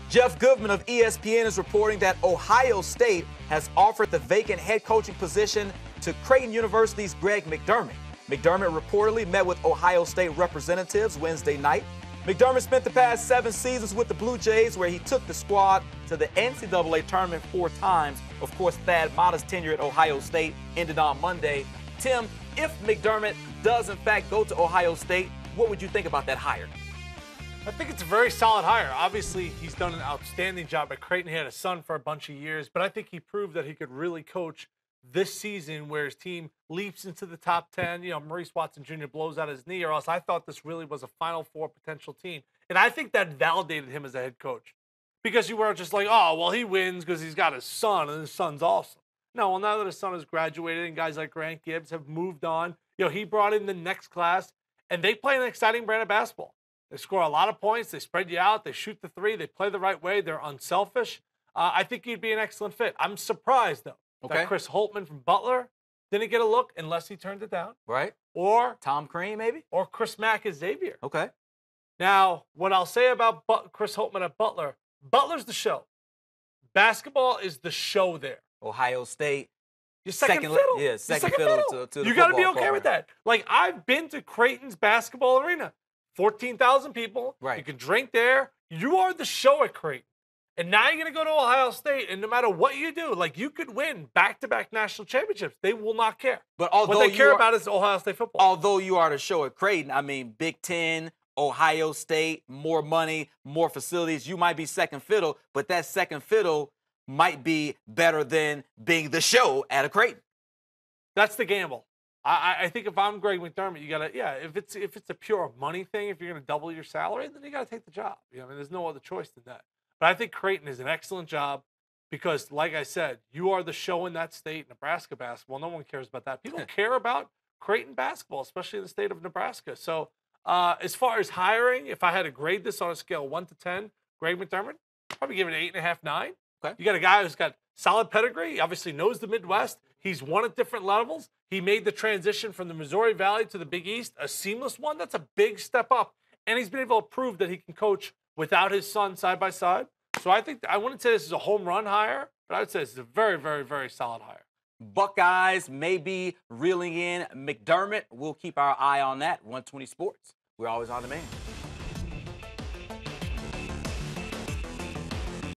Jeff Goodman of ESPN is reporting that Ohio State has offered the vacant head coaching position to Creighton University's Greg McDermott. McDermott reportedly met with Ohio State representatives Wednesday night. McDermott spent the past 7 seasons with the Blue Jays, where he took the squad to the NCAA tournament 4 times. Of course, Thad Matta's tenure at Ohio State ended on Monday. Tim, if McDermott does in fact go to Ohio State, what would you think about that hire? I think it's a very solid hire. Obviously, he's done an outstanding job at Creighton. He had a son for a bunch of years, but I think he proved that he could really coach this season where his team leaps into the top 10. You know, Maurice Watson Jr. blows out his knee, or else I thought this really was a Final Four potential team. And I think that validated him as a head coach because you weren't just like, oh, well, he wins because he's got his son and his son's awesome. No, well, now that his son has graduated and guys like Grant Gibbs have moved on, you know, he brought in the next class and they play an exciting brand of basketball. They score a lot of points. They spread you out. They shoot the three. They play the right way. They're unselfish. I think he'd be an excellent fit. I'm surprised, though, that Chris Holtmann from Butler didn't get a look unless he turned it down. Right. Or Tom Crean, maybe? Or Chris Mack as Xavier. Okay. Now, what I'll say about Chris Holtmann at Butler, Butler's the show. Basketball is the show there. Ohio State. Your second fiddle. Yeah, second fiddle to the You got to be okay program. with that. Like, I've been to Creighton's basketball arena. 14,000 people. Right. You can drink there. You are the show at Creighton. And now you're going to go to Ohio State, and no matter what you do, like, you could win back-to-back national championships. They will not care. But although what they care about is Ohio State football. Although you are the show at Creighton, I mean, Big Ten, Ohio State, more money, more facilities. You might be second fiddle, but that second fiddle might be better than being the show at a Creighton. That's the gamble. I think if I'm Greg McDermott, you gotta, if it's a pure money thing, if you're gonna double your salary, then you gotta take the job. You know, I mean, there's no other choice than that. But I think Creighton is an excellent job because, like I said, you are the show in that state. Nebraska basketball, no one cares about that. People care about Creighton basketball, especially in the state of Nebraska. So, as far as hiring, if I had to grade this on a scale 1 to 10, Greg McDermott, probably give it an 8.5, 9. Okay. You got a guy who's got solid pedigree. He obviously knows the Midwest. He's won at different levels. He made the transition from the Missouri Valley to the Big East, a seamless one. That's a big step up. And he's been able to prove that he can coach without his son side by side. So I think, I wouldn't say this is a home run hire, but I would say this is a very, very, very solid hire. Buckeyes may be reeling in McDermott. We'll keep our eye on that. 120 Sports. We're always on demand.